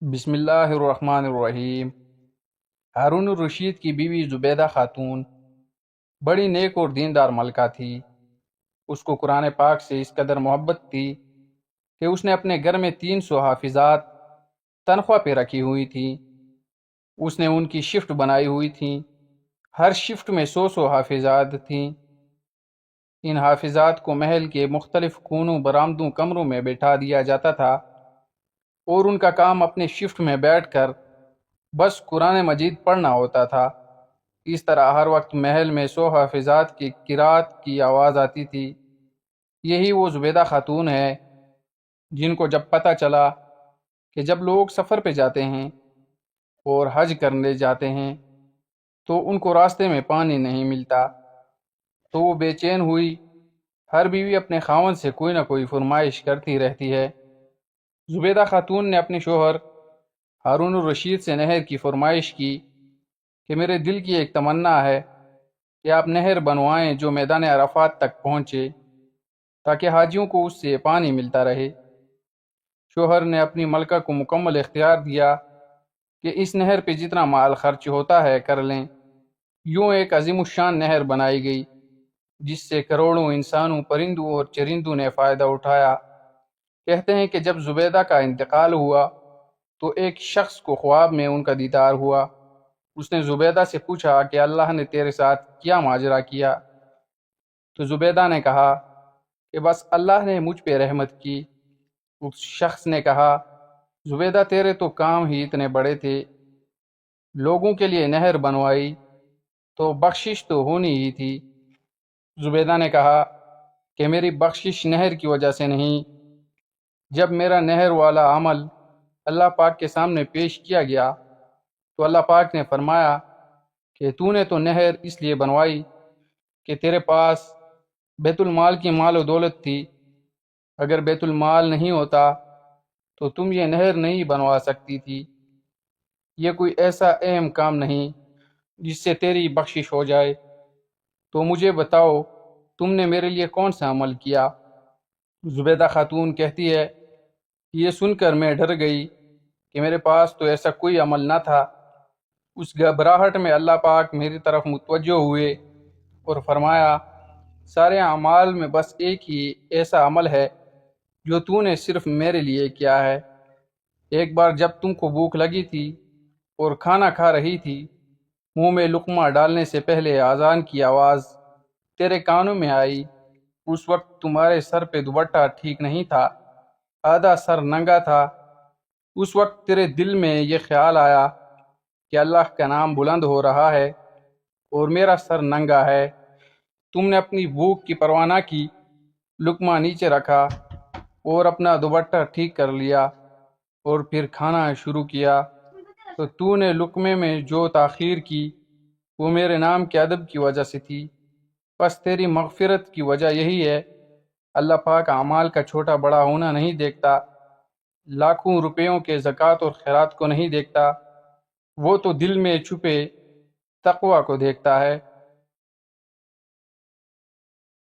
بسم اللہ الرحمن الرحیم۔ ہارون الرشید کی بیوی زبیدہ خاتون بڑی نیک اور دیندار ملکہ تھی۔ اس کو قرآن پاک سے اس قدر محبت تھی کہ اس نے اپنے گھر میں 300 حافظات تنخواہ پہ رکھی ہوئی تھیں۔ اس نے ان کی شفٹ بنائی ہوئی تھیں، ہر شفٹ میں 100 حافظات تھیں۔ ان حافظات کو محل کے مختلف کونوں، برآمدوں، کمروں میں بٹھا دیا جاتا تھا اور ان کا کام اپنے شفٹ میں بیٹھ کر بس قرآن مجید پڑھنا ہوتا تھا۔ اس طرح ہر وقت محل میں 100 حافظات کی قرات کی آواز آتی تھی۔ یہی وہ زبیدہ خاتون ہے جن کو جب پتہ چلا کہ جب لوگ سفر پہ جاتے ہیں اور حج کرنے جاتے ہیں تو ان کو راستے میں پانی نہیں ملتا تو وہ بے چین ہوئی۔ ہر بیوی اپنے خاوند سے کوئی نہ کوئی فرمائش کرتی رہتی ہے۔ زبیدہ خاتون نے اپنے شوہر ہارون الرشید سے نہر کی فرمائش کی کہ میرے دل کی ایک تمنا ہے کہ آپ نہر بنوائیں جو میدان عرفات تک پہنچے تاکہ حاجیوں کو اس سے پانی ملتا رہے۔ شوہر نے اپنی ملکہ کو مکمل اختیار دیا کہ اس نہر پہ جتنا مال خرچ ہوتا ہے کر لیں۔ یوں ایک عظیم الشان نہر بنائی گئی جس سے کروڑوں انسانوں، پرندوں اور چرندوں نے فائدہ اٹھایا۔ کہتے ہیں کہ جب زبیدہ کا انتقال ہوا تو ایک شخص کو خواب میں ان کا دیدار ہوا۔ اس نے زبیدہ سے پوچھا کہ اللہ نے تیرے ساتھ کیا ماجرا کیا؟ تو زبیدہ نے کہا کہ بس اللہ نے مجھ پہ رحمت کی۔ اس شخص نے کہا زبیدہ تیرے تو کام ہی اتنے بڑے تھے، لوگوں کے لیے نہر بنوائی تو بخشش تو ہونی ہی تھی۔ زبیدہ نے کہا کہ میری بخشش نہر کی وجہ سے نہیں۔ جب میرا نہر والا عمل اللہ پاک کے سامنے پیش کیا گیا تو اللہ پاک نے فرمایا کہ تو نے تو نہر اس لیے بنوائی کہ تیرے پاس بیت المال کی مال و دولت تھی، اگر بیت المال نہیں ہوتا تو تم یہ نہر نہیں بنوا سکتی تھی۔ یہ کوئی ایسا اہم کام نہیں جس سے تیری بخشش ہو جائے، تو مجھے بتاؤ تم نے میرے لیے کون سا عمل کیا؟ زبیدہ خاتون کہتی ہے یہ سن کر میں ڈر گئی کہ میرے پاس تو ایسا کوئی عمل نہ تھا۔ اس گھبراہٹ میں اللہ پاک میری طرف متوجہ ہوئے اور فرمایا سارے اعمال میں بس ایک ہی ایسا عمل ہے جو تو نے صرف میرے لیے کیا ہے۔ ایک بار جب تم کو بھوک لگی تھی اور کھانا کھا رہی تھی، منہ میں لقمہ ڈالنے سے پہلے اذان کی آواز تیرے کانوں میں آئی۔ اس وقت تمہارے سر پہ دوپٹہ ٹھیک نہیں تھا، آدھا سر ننگا تھا۔ اس وقت تیرے دل میں یہ خیال آیا کہ اللہ کا نام بلند ہو رہا ہے اور میرا سر ننگا ہے۔ تم نے اپنی بھوک کی پرواہ نہ کی، لقمہ نیچے رکھا اور اپنا دوپٹہ ٹھیک کر لیا اور پھر کھانا شروع کیا۔ تو نے لقمے میں جو تاخیر کی وہ میرے نام کے ادب کی وجہ سے تھی، بس تیری مغفرت کی وجہ یہی ہے۔ اللہ پاک اعمال کا چھوٹا بڑا ہونا نہیں دیکھتا، لاکھوں روپیوں کے زکوٰۃ اور خیرات کو نہیں دیکھتا، وہ تو دل میں چھپے تقوی کو دیکھتا ہے۔